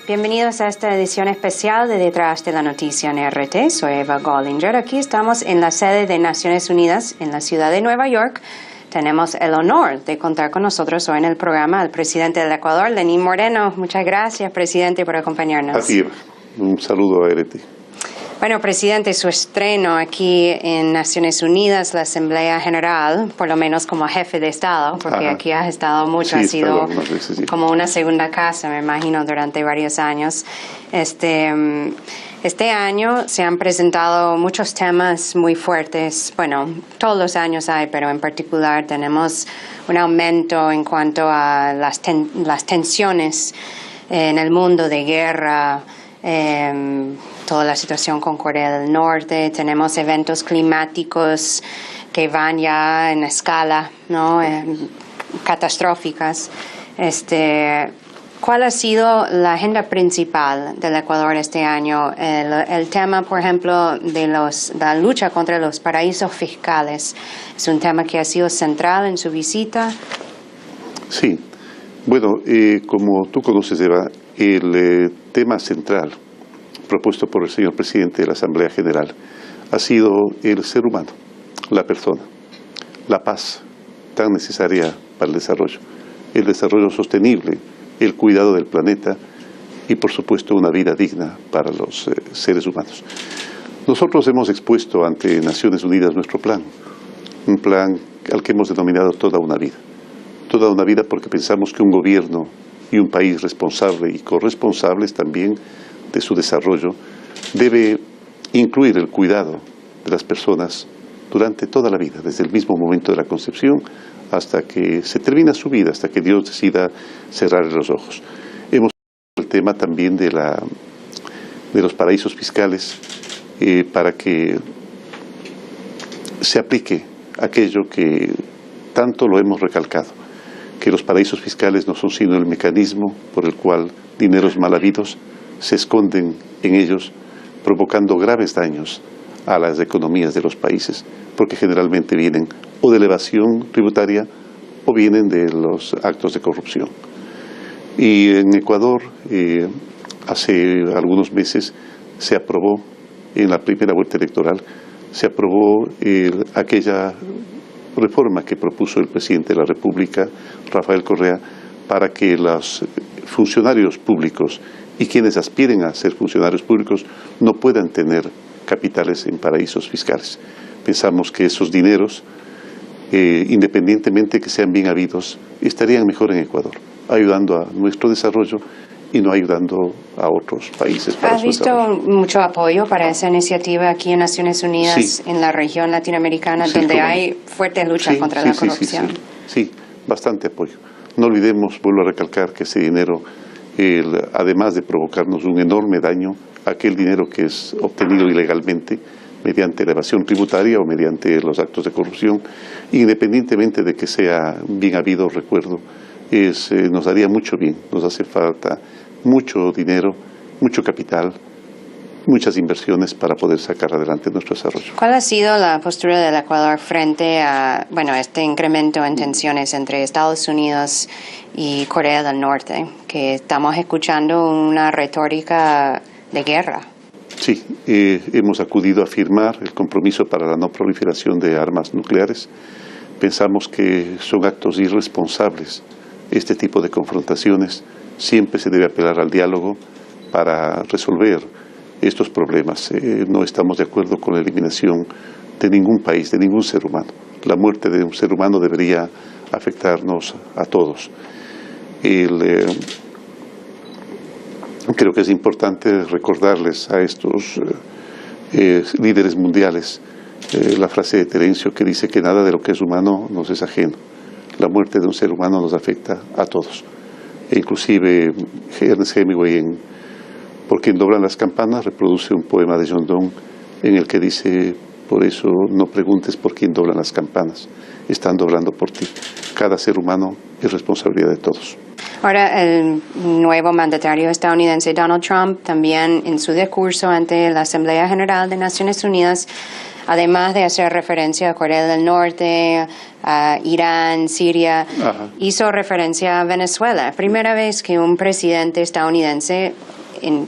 Bienvenidos a esta edición especial de Detrás de la Noticia en RT. Soy Eva Gollinger. Aquí estamos en la sede de Naciones Unidas en la ciudad de Nueva York. Tenemos el honor de contar con nosotros hoy en el programa al presidente del Ecuador, Lenín Moreno. Muchas gracias, presidente, por acompañarnos. A ti, un saludo a RT. Bueno, presidente, su estreno aquí en Naciones Unidas, la Asamblea General, por lo menos como jefe de Estado, porque aquí has estado mucho, sí, ha sido veces, sí, como una segunda casa, me imagino, durante varios años. Este año se han presentado muchos temas muy fuertes. Bueno, todos los años hay, pero en particular tenemos un aumento en cuanto a las tensiones en el mundo de guerra, toda la situación con Corea del Norte. Tenemos eventos climáticos que van ya en escala, ¿no? Catastróficas. ¿Cuál ha sido la agenda principal del Ecuador este año? El tema, por ejemplo, de la lucha contra los paraísos fiscales. ¿Es un tema que ha sido central en su visita? Sí. Bueno, como tú conoces, Eva, el tema central propuesto por el señor presidente de la Asamblea General ha sido el ser humano, la persona, la paz tan necesaria para el desarrollo sostenible, el cuidado del planeta y, por supuesto, una vida digna para los seres humanos. Nosotros hemos expuesto ante Naciones Unidas nuestro plan, un plan al que hemos denominado toda una vida porque pensamos que un gobierno y un país responsable y corresponsables también de su desarrollo debe incluir el cuidado de las personas durante toda la vida, desde el mismo momento de la concepción hasta que se termina su vida, hasta que Dios decida cerrar los ojos. Hemos hablado del tema también de los paraísos fiscales para que se aplique aquello que tanto lo hemos recalcado, que los paraísos fiscales no son sino el mecanismo por el cual dineros mal habidos se esconden en ellos, provocando graves daños a las economías de los países, porque generalmente vienen o de la evasión tributaria o vienen de los actos de corrupción. Y en Ecuador, hace algunos meses, se aprobó, en la primera vuelta electoral, se aprobó aquella reforma que propuso el presidente de la República, Rafael Correa, para que los funcionarios públicos y quienes aspiren a ser funcionarios públicos no puedan tener capitales en paraísos fiscales. Pensamos que esos dineros, independientemente que sean bien habidos, estarían mejor en Ecuador, ayudando a nuestro desarrollo y no ayudando a otros países. ¿Has visto mucho apoyo para esa iniciativa aquí en Naciones Unidas, en la región latinoamericana, donde hay fuertes luchas contra la corrupción? Sí, bastante apoyo. No olvidemos, vuelvo a recalcar, que ese dinero, además de provocarnos un enorme daño, aquel dinero que es obtenido ilegalmente mediante la evasión tributaria o mediante los actos de corrupción, independientemente de que sea bien habido, recuerdo, nos daría mucho bien. Nos hace falta mucho dinero, mucho capital, muchas inversiones para poder sacar adelante nuestro desarrollo. ¿Cuál ha sido la postura del Ecuador frente a este incremento en tensiones entre Estados Unidos y Corea del Norte, que estamos escuchando una retórica de guerra? Sí, hemos acudido a firmar el compromiso para la no proliferación de armas nucleares. Pensamos que son actos irresponsables este tipo de confrontaciones. Siempre se debe apelar al diálogo para resolver estos problemas. No estamos de acuerdo con la eliminación de ningún país, de ningún ser humano. La muerte de un ser humano debería afectarnos a todos. Creo que es importante recordarles a estos líderes mundiales la frase de Terencio que dice que nada de lo que es humano nos es ajeno. La muerte de un ser humano nos afecta a todos. E inclusive Ernest Hemingway en Por quien doblan las campanas reproduce un poema de John Donne en el que dice: por eso no preguntes por quién doblan las campanas, están doblando por ti. Cada ser humano es responsabilidad de todos. Ahora, el nuevo mandatario estadounidense Donald Trump también en su discurso ante la Asamblea General de Naciones Unidas, además de hacer referencia a Corea del Norte, a Irán, Siria, hizo referencia a Venezuela. Primera vez que un presidente estadounidense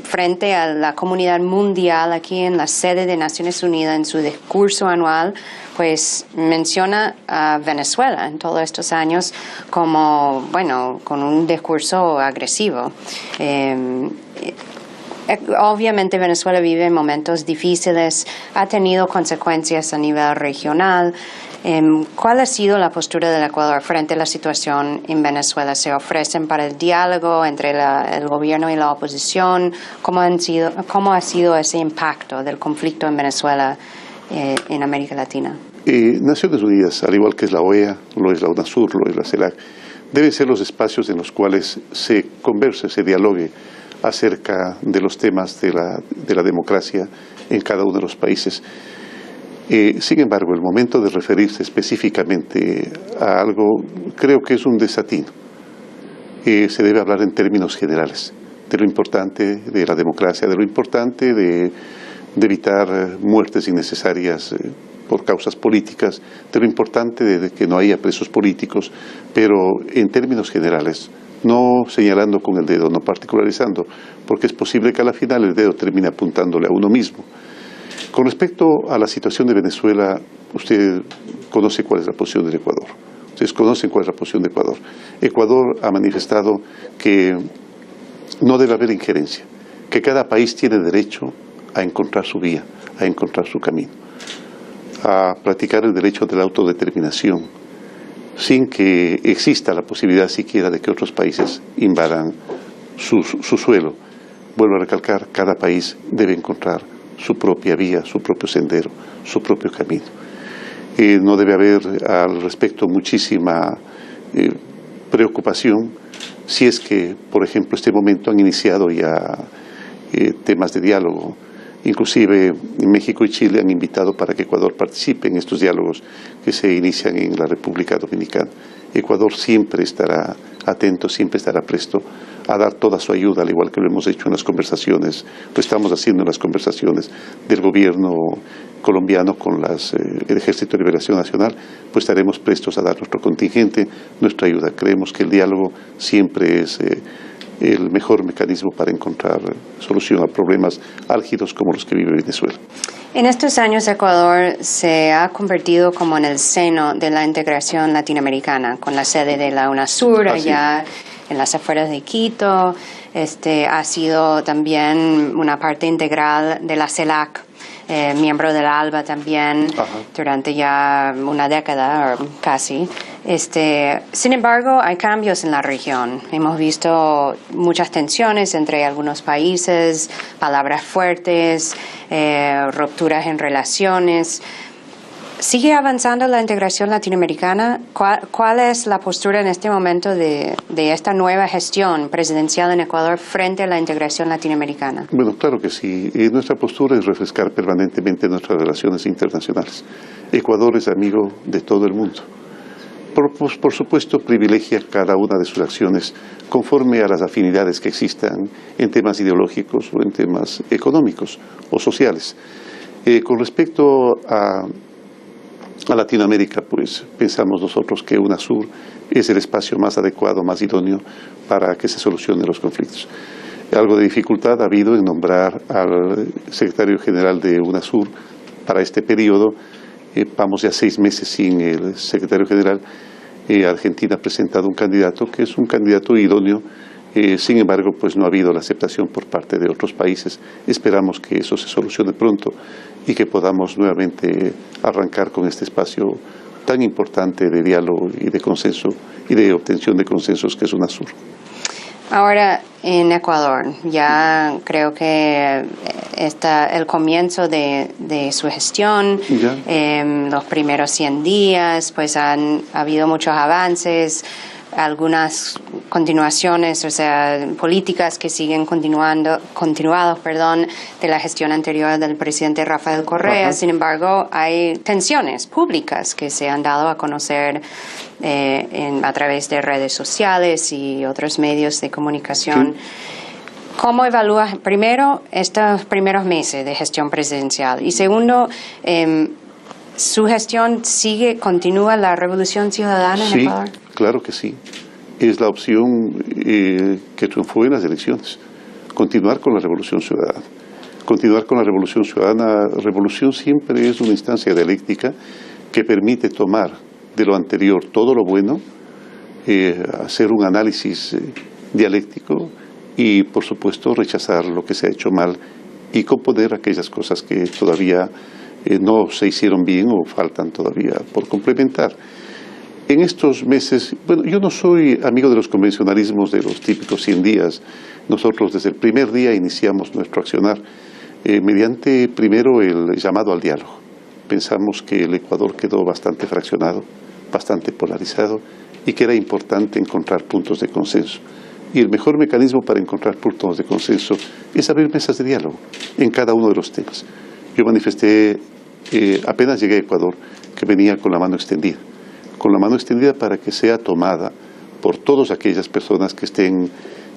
frente a la comunidad mundial aquí en la sede de Naciones Unidas en su discurso anual, pues menciona a Venezuela en todos estos años como, bueno, con un discurso agresivo. Obviamente Venezuela vive momentos difíciles, ha tenido consecuencias a nivel regional. ¿Cuál ha sido la postura del Ecuador frente a la situación en Venezuela? ¿Se ofrecen para el diálogo entre el gobierno y la oposición? ¿Cómo ha sido ese impacto del conflicto en Venezuela en América Latina? Naciones Unidas, al igual que es la OEA, lo es la UNASUR, lo es la CELAC, deben ser los espacios en los cuales se converse, se dialogue acerca de los temas de la democracia en cada uno de los países. Sin embargo, el momento de referirse específicamente a algo creo que es un desatino. Se debe hablar en términos generales de lo importante de la democracia, de lo importante de evitar muertes innecesarias por causas políticas, de lo importante de que no haya presos políticos, pero en términos generales, no señalando con el dedo, no particularizando, porque es posible que a la final el dedo termine apuntándole a uno mismo. Con respecto a la situación de Venezuela, usted conoce cuál es la posición del Ecuador. Ustedes conocen cuál es la posición de Ecuador. Ecuador ha manifestado que no debe haber injerencia, que cada país tiene derecho a encontrar su vía, a encontrar su camino, a practicar el derecho de la autodeterminación, sin que exista la posibilidad siquiera de que otros países invadan su suelo. Vuelvo a recalcar, cada país debe encontrar su propia vía, su propio sendero, su propio camino. No debe haber al respecto muchísima preocupación si es que, por ejemplo, este momento han iniciado ya temas de diálogo. Inclusive México y Chile han invitado para que Ecuador participe en estos diálogos que se inician en la República Dominicana. Ecuador siempre estará atento, siempre estará presto a dar toda su ayuda, al igual que lo hemos hecho en las conversaciones, lo estamos haciendo en las conversaciones del gobierno colombiano con el Ejército de Liberación Nacional, pues estaremos prestos a dar nuestro contingente, nuestra ayuda. Creemos que el diálogo siempre es el mejor mecanismo para encontrar solución a problemas álgidos como los que vive Venezuela. En estos años Ecuador se ha convertido como en el seno de la integración latinoamericana, con la sede de la UNASUR allá en las afueras de Quito. Ha sido también una parte integral de la CELAC, miembro de la ALBA también durante ya una década o casi. Sin embargo, hay cambios en la región. Hemos visto muchas tensiones entre algunos países, palabras fuertes, rupturas en relaciones. ¿Sigue avanzando la integración latinoamericana? ¿Cuál es la postura en este momento de esta nueva gestión presidencial en Ecuador frente a la integración latinoamericana? Bueno, claro que sí. Nuestra postura es refrescar permanentemente nuestras relaciones internacionales. Ecuador es amigo de todo el mundo. Por supuesto, privilegia cada una de sus acciones conforme a las afinidades que existan en temas ideológicos o en temas económicos o sociales. Con respecto a Latinoamérica, pues pensamos nosotros que UNASUR es el espacio más adecuado, más idóneo para que se solucionen los conflictos. Algo de dificultad ha habido en nombrar al secretario general de UNASUR para este periodo. Vamos ya 6 meses sin el secretario general. Argentina ha presentado un candidato que es un candidato idóneo. Sin embargo, pues no ha habido la aceptación por parte de otros países. Esperamos que eso se solucione pronto y que podamos nuevamente arrancar con este espacio tan importante de diálogo y de consenso y de obtención de consensos que es UNASUR. Ahora, en Ecuador, ya creo que está el comienzo de su gestión, los primeros 100 días, pues ha habido muchos avances. algunas continuaciones, o sea, políticas que siguen continuados, de la gestión anterior del presidente Rafael Correa. Sin embargo, hay tensiones públicas que se han dado a conocer a través de redes sociales y otros medios de comunicación. Sí. ¿Cómo evalúas, primero, estos primeros meses de gestión presidencial? Y segundo, ¿su gestión continúa la revolución ciudadana en Ecuador? Sí, claro que sí. Es la opción que triunfó en las elecciones. Continuar con la revolución ciudadana. Continuar con la revolución ciudadana. Revolución siempre es una instancia dialéctica que permite tomar de lo anterior todo lo bueno, hacer un análisis dialéctico y, por supuesto, rechazar lo que se ha hecho mal y componer aquellas cosas que todavía no se hicieron bien o faltan todavía por complementar. En estos meses, bueno, yo no soy amigo de los convencionalismos de los típicos 100 días. Nosotros desde el primer día iniciamos nuestro accionar mediante primero el llamado al diálogo. Pensamos que el Ecuador quedó bastante fraccionado, bastante polarizado y que era importante encontrar puntos de consenso. Y el mejor mecanismo para encontrar puntos de consenso es abrir mesas de diálogo en cada uno de los temas. Yo manifesté, apenas llegué a Ecuador, que venía con la mano extendida para que sea tomada por todas aquellas personas que estén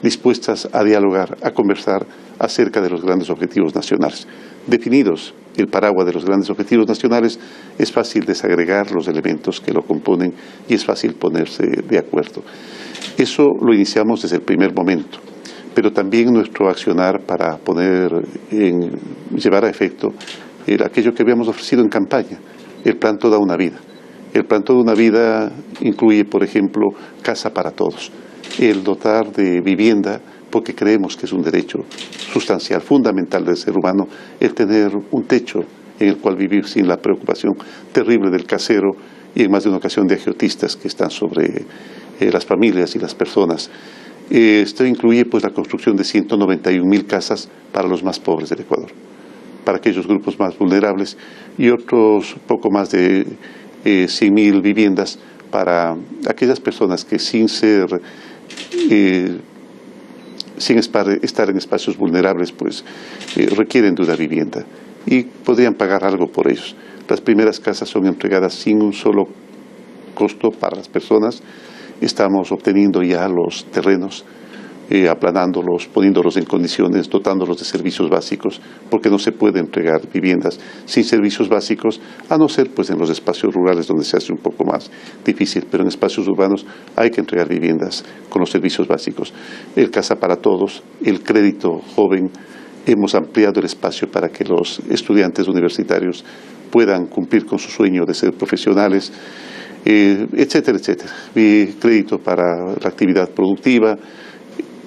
dispuestas a dialogar, a conversar acerca de los grandes objetivos nacionales. Definidos el paraguas de los grandes objetivos nacionales, es fácil desagregar los elementos que lo componen y es fácil ponerse de acuerdo. Eso lo iniciamos desde el primer momento, pero también nuestro accionar para llevar a efecto aquello que habíamos ofrecido en campaña, el plan Toda una Vida. El plan Toda una Vida incluye, por ejemplo, casa para todos, el dotar de vivienda, porque creemos que es un derecho sustancial, fundamental del ser humano, el tener un techo en el cual vivir sin la preocupación terrible del casero y en más de una ocasión de agiotistas que están sobre las familias y las personas. Esto incluye pues la construcción de 191.000 casas para los más pobres del Ecuador, para aquellos grupos más vulnerables y otros poco más de 100.000 viviendas para aquellas personas que sin estar en espacios vulnerables pues requieren de una vivienda y podrían pagar algo por ellos. Las primeras casas son entregadas sin un solo costo para las personas. Estamos obteniendo ya los terrenos, aplanándolos, poniéndolos en condiciones, dotándolos de servicios básicos, porque no se puede entregar viviendas sin servicios básicos, a no ser pues en los espacios rurales donde se hace un poco más difícil, pero en espacios urbanos hay que entregar viviendas con los servicios básicos. El Casa para Todos, el crédito joven, hemos ampliado el espacio para que los estudiantes universitarios puedan cumplir con su sueño de ser profesionales, etcétera, etcétera. Crédito para la actividad productiva,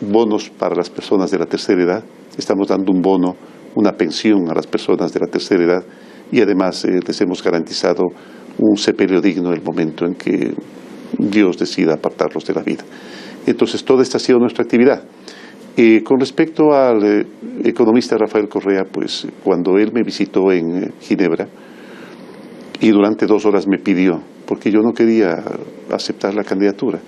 bonos para las personas de la tercera edad. Estamos dando un bono, una pensión a las personas de la tercera edad y además les hemos garantizado un sepelio digno en el momento en que Dios decida apartarlos de la vida. Entonces, toda esta ha sido nuestra actividad. Con respecto al economista Rafael Correa, pues cuando él me visitó en Ginebra y durante 2 horas me pidió, porque yo no quería aceptar la candidatura.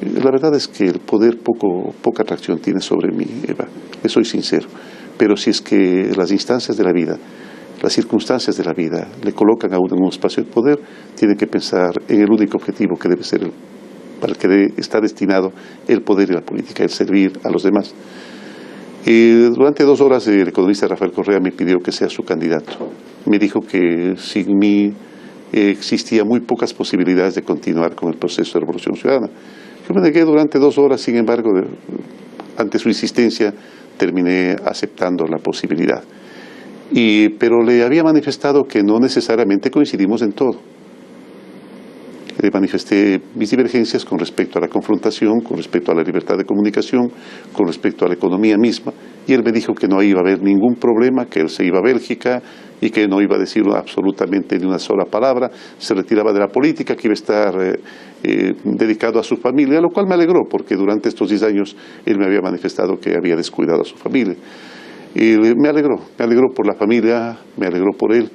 La verdad es que el poder poca atracción tiene sobre mí, Eva, le soy sincero. Pero si es que las instancias de la vida, las circunstancias de la vida le colocan a uno en un espacio de poder, tiene que pensar en el único objetivo que debe ser para el que está destinado el poder y la política, el servir a los demás. Durante 2 horas el economista Rafael Correa me pidió que sea su candidato. Me dijo que sin mí existía muy pocas posibilidades de continuar con el proceso de revolución ciudadana. Yo me negué durante 2 horas, sin embargo, ante su insistencia, terminé aceptando la posibilidad. Pero le había manifestado que no necesariamente coincidimos en todo. Le manifesté mis divergencias con respecto a la confrontación, con respecto a la libertad de comunicación, con respecto a la economía misma, y él me dijo que no iba a haber ningún problema, que él se iba a Bélgica y que no iba a decir absolutamente ni una sola palabra, se retiraba de la política, que iba a estar dedicado a su familia, lo cual me alegró, porque durante estos 10 años él me había manifestado que había descuidado a su familia. Y me alegró por la familia, me alegró por él,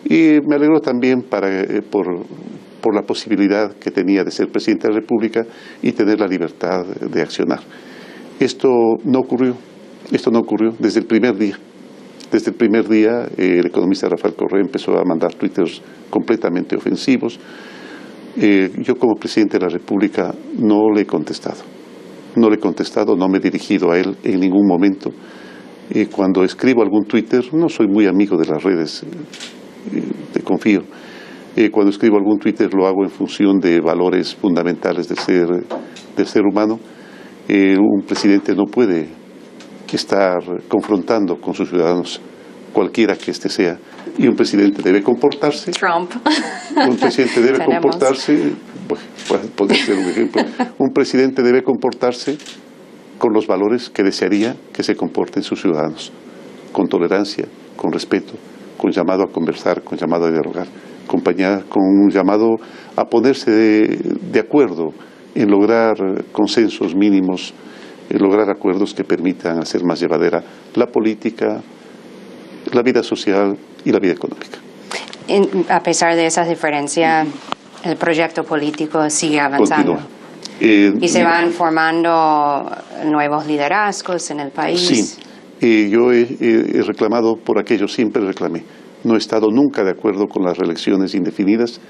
y me alegró también por por la posibilidad que tenía de ser presidente de la República y tener la libertad de accionar. Esto no ocurrió desde el primer día. Desde el primer día el economista Rafael Correa empezó a mandar twitters completamente ofensivos. Yo como presidente de la República no le he contestado, no me he dirigido a él en ningún momento. Cuando escribo algún Twitter, no soy muy amigo de las redes, te confío. Cuando escribo algún Twitter lo hago en función de valores fundamentales del ser humano. Un presidente no puede estar confrontando con sus ciudadanos, cualquiera que éste sea, y un presidente debe comportarse. Trump. Un presidente debe comportarse, puede ser un ejemplo, un presidente debe comportarse con los valores que desearía que se comporten sus ciudadanos, con tolerancia, con respeto, con llamado a conversar, con llamado a dialogar, con un llamado a ponerse de acuerdo en lograr consensos mínimos, en lograr acuerdos que permitan hacer más llevadera la política, la vida social y la vida económica. A pesar de esas diferencias, el proyecto político sigue avanzando. Continúa. Y se van formando nuevos liderazgos en el país. Sí, yo he reclamado por aquello, siempre reclamé. No he estado nunca de acuerdo con las reelecciones indefinidas.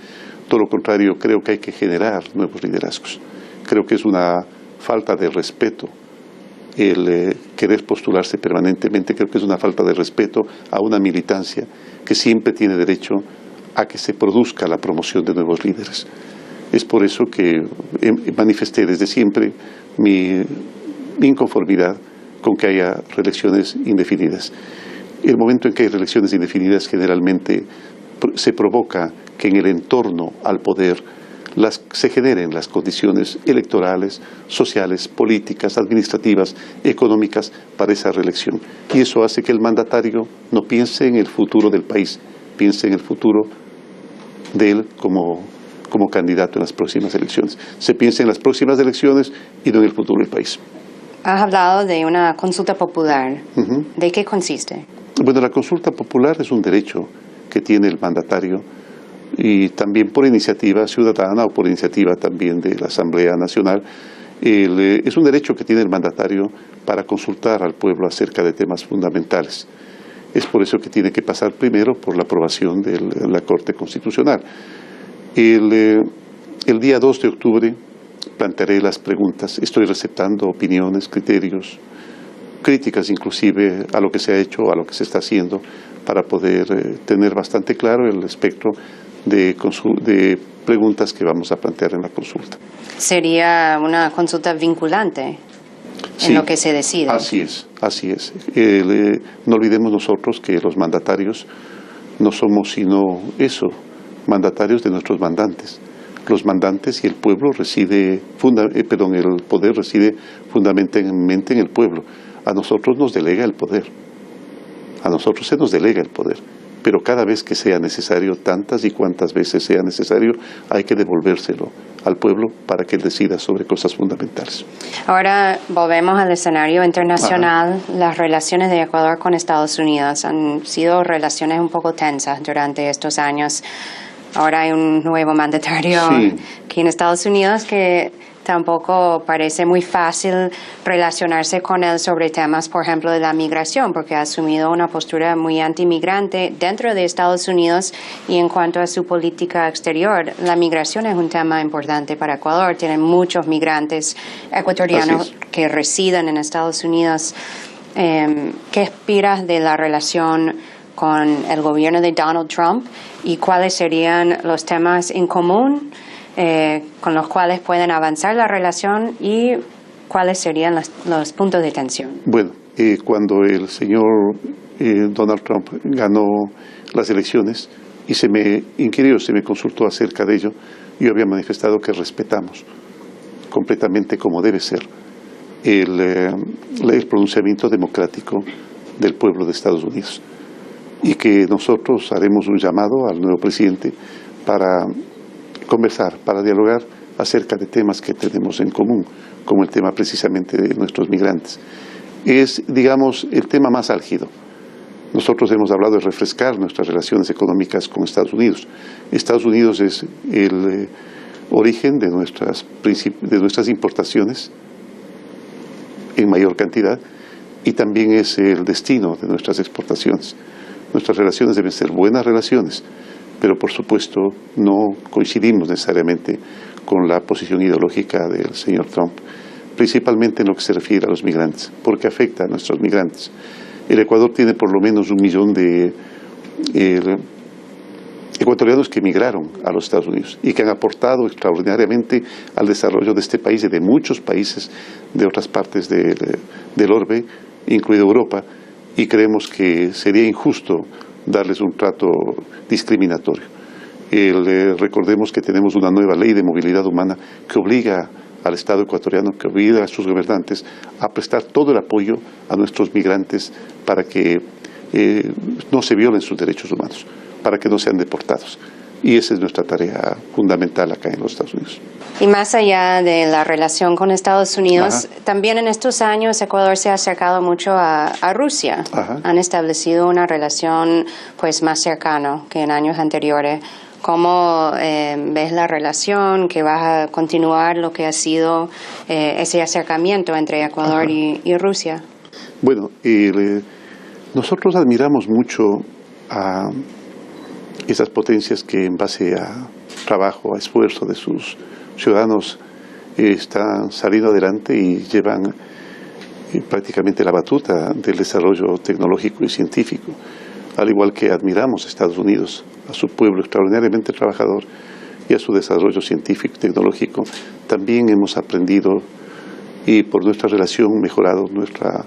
Todo lo contrario, creo que hay que generar nuevos liderazgos. Creo que es una falta de respeto el querer postularse permanentemente. Creo que es una falta de respeto a una militancia que siempre tiene derecho a que se produzca la promoción de nuevos líderes. Es por eso que manifesté desde siempre mi inconformidad con que haya reelecciones indefinidas. El momento en que hay reelecciones indefinidas generalmente se provoca que en el entorno al poder se generen las condiciones electorales, sociales, políticas, administrativas, económicas para esa reelección. Y eso hace que el mandatario no piense en el futuro del país, piense en el futuro de él como candidato en las próximas elecciones. Se piensa en las próximas elecciones y no en el futuro del país. Has hablado de una consulta popular. ¿De qué consiste? Bueno, la consulta popular es un derecho que tiene el mandatario y también por iniciativa ciudadana o por iniciativa también de la Asamblea Nacional. Es un derecho que tiene el mandatario para consultar al pueblo acerca de temas fundamentales. Es por eso que tiene que pasar primero por la aprobación de la Corte Constitucional. El día 2 de octubre plantearé las preguntas. Estoy receptando opiniones, criterios, críticas inclusive a lo que se ha hecho, a lo que se está haciendo, para poder tener bastante claro el espectro de preguntas que vamos a plantear en la consulta. ¿Sería una consulta vinculante en lo que se decide? Así es. No olvidemos nosotros que los mandatarios no somos sino eso, mandatarios de nuestros mandantes. Los mandantes y el pueblo el poder reside fundamentalmente en el pueblo. A nosotros nos delega el poder. A nosotros se nos delega el poder. Pero cada vez que sea necesario, tantas y cuantas veces sea necesario, hay que devolvérselo al pueblo para que él decida sobre cosas fundamentales. Ahora volvemos al escenario internacional. Las relaciones de Ecuador con Estados Unidos han sido relaciones un poco tensas durante estos años. Ahora hay un nuevo mandatario aquí en Estados Unidos que tampoco parece muy fácil relacionarse con él sobre temas, por ejemplo, de la migración, porque ha asumido una postura muy antimigrante dentro de Estados Unidos. Y en cuanto a su política exterior, la migración es un tema importante para Ecuador. Tienen muchos migrantes ecuatorianos que residen en Estados Unidos. ¿Qué esperas de la relación con el gobierno de Donald Trump y cuáles serían los temas en común con los cuales pueden avanzar la relación y cuáles serían los puntos de tensión? Bueno, cuando el señor Donald Trump ganó las elecciones y se me inquirió, se me consultó acerca de ello, yo había manifestado que respetamos completamente como debe ser el pronunciamiento democrático del pueblo de Estados Unidos y que nosotros haremos un llamado al nuevo presidente para conversar, para dialogar acerca de temas que tenemos en común, como el tema precisamente de nuestros migrantes. Es, digamos, el tema más álgido. Nosotros hemos hablado de refrescar nuestras relaciones económicas con Estados Unidos. Estados Unidos es el origen de nuestras importaciones en mayor cantidad y también es el destino de nuestras exportaciones. Nuestras relaciones deben ser buenas relaciones, pero por supuesto no coincidimos necesariamente con la posición ideológica del señor Trump, principalmente en lo que se refiere a los migrantes, porque afecta a nuestros migrantes. El Ecuador tiene por lo menos 1 millón de ecuatorianos que emigraron a los Estados Unidos y que han aportado extraordinariamente al desarrollo de este país y de muchos países de otras partes del orbe, incluida Europa, y creemos que sería injusto darles un trato discriminatorio. Recordemos que tenemos una nueva ley de movilidad humana que obliga al Estado ecuatoriano, que obliga a sus gobernantes a prestar todo el apoyo a nuestros migrantes para que no se violen sus derechos humanos, para que no sean deportados. Y esa es nuestra tarea fundamental acá en los Estados Unidos. Y más allá de la relación con Estados Unidos, Ajá. también en estos años Ecuador se ha acercado mucho a Rusia. Ajá. Han establecido una relación pues más cercana que en años anteriores. ¿Cómo ves la relación? ¿Que va a continuar lo que ha sido ese acercamiento entre Ecuador y Rusia? Bueno, nosotros admiramos mucho a esas potencias que en base a trabajo, a esfuerzo de sus ciudadanos están saliendo adelante y llevan prácticamente la batuta del desarrollo tecnológico y científico. Al igual que admiramos a Estados Unidos, a su pueblo extraordinariamente trabajador y a su desarrollo científico y tecnológico, también hemos aprendido y por nuestra relación mejorado nuestra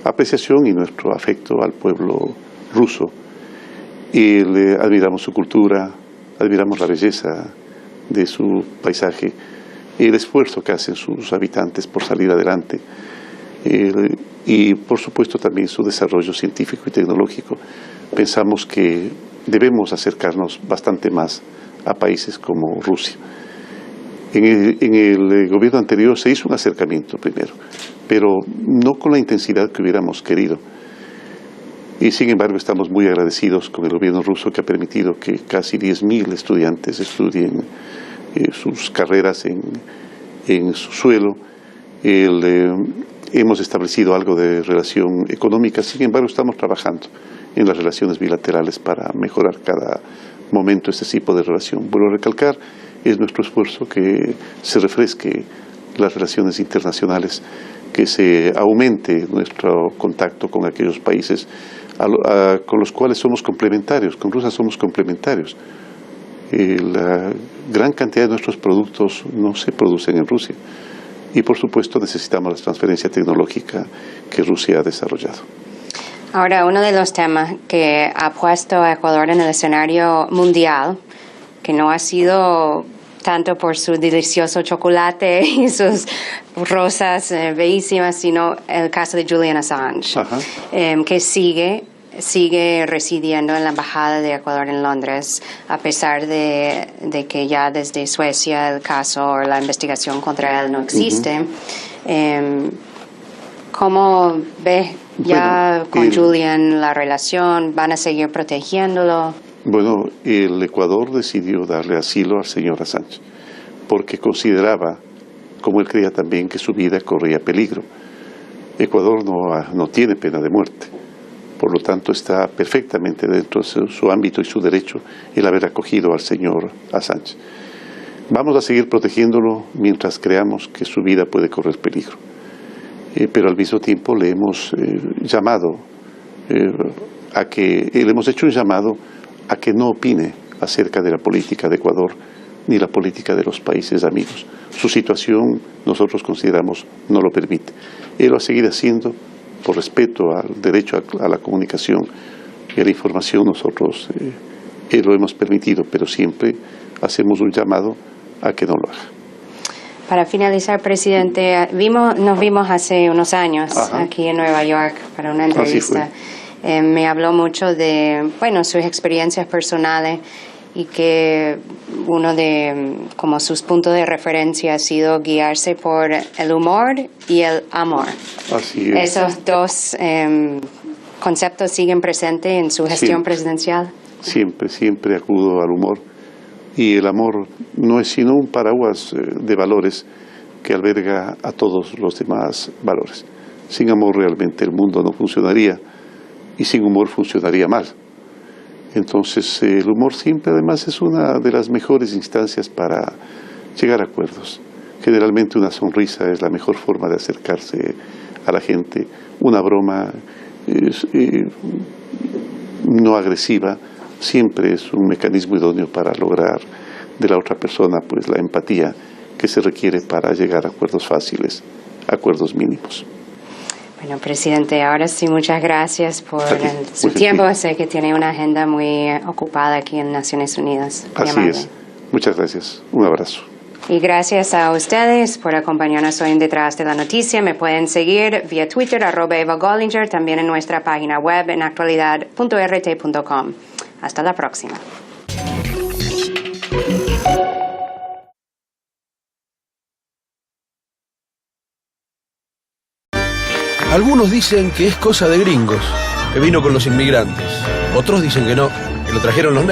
apreciación y nuestro afecto al pueblo ruso. Y admiramos su cultura, admiramos la belleza de su paisaje, el esfuerzo que hacen sus habitantes por salir adelante y por supuesto también su desarrollo científico y tecnológico. Pensamos que debemos acercarnos bastante más a países como Rusia. En el gobierno anterior se hizo un acercamiento primero, pero no con la intensidad que hubiéramos querido. Y sin embargo estamos muy agradecidos con el gobierno ruso que ha permitido que casi 10.000 estudiantes estudien sus carreras en su suelo. Hemos establecido algo de relación económica, sin embargo estamos trabajando en las relaciones bilaterales para mejorar cada momento este tipo de relación. Vuelvo a recalcar, es nuestro esfuerzo que se refresque las relaciones internacionales, que se aumente nuestro contacto con aquellos países con los cuales somos complementarios. Con Rusia somos complementarios. La gran cantidad de nuestros productos no se producen en Rusia y por supuesto necesitamos la transferencia tecnológica que Rusia ha desarrollado. Ahora, uno de los temas que ha puesto a Ecuador en el escenario mundial, que no ha sido tanto por su delicioso chocolate y sus rosas bellísimas, sino el caso de Julian Assange, que sigue residiendo en la Embajada de Ecuador en Londres, a pesar de que ya desde Suecia el caso o la investigación contra él no existe. ¿Cómo ves ya con Julian la relación? ¿Van a seguir protegiéndolo? Bueno, el Ecuador decidió darle asilo al señor Assange porque consideraba, como él creía también, que su vida corría peligro. Ecuador no tiene pena de muerte, por lo tanto está perfectamente dentro de su ámbito y su derecho el haber acogido al señor Assange. Vamos a seguir protegiéndolo mientras creamos que su vida puede correr peligro. Pero al mismo tiempo le hemos hecho un llamado a que no opine acerca de la política de Ecuador ni la política de los países amigos. Su situación, nosotros consideramos, no lo permite. Él lo va a seguir haciendo por respeto al derecho a la comunicación y a la información. Nosotros lo hemos permitido, pero siempre hacemos un llamado a que no lo haga. Para finalizar, presidente, nos vimos hace unos años aquí en Nueva York para una entrevista. Me habló mucho de, sus experiencias personales y que uno de como sus puntos de referencia ha sido guiarse por el humor y el amor. Así es. Esos dos conceptos siguen presentes en su gestión presidencial? Siempre acudo al humor. Y el amor no es sino un paraguas de valores que alberga a todos los demás valores. Sin amor realmente el mundo no funcionaría y sin humor funcionaría mal. Entonces el humor siempre además es una de las mejores instancias para llegar a acuerdos. Generalmente una sonrisa es la mejor forma de acercarse a la gente. Una broma no agresiva siempre es un mecanismo idóneo para lograr de la otra persona pues la empatía que se requiere para llegar a acuerdos fáciles, acuerdos mínimos. Bueno, presidente, ahora sí, muchas gracias por su tiempo. Sé que tiene una agenda muy ocupada aquí en Naciones Unidas. Así es. Muchas gracias. Un abrazo. Y gracias a ustedes por acompañarnos hoy en Detrás de la Noticia. Me pueden seguir vía Twitter, @EvaGollinger, también en nuestra página web en actualidad.rt.com. Hasta la próxima. Algunos dicen que es cosa de gringos, que vino con los inmigrantes. Otros dicen que no, que lo trajeron los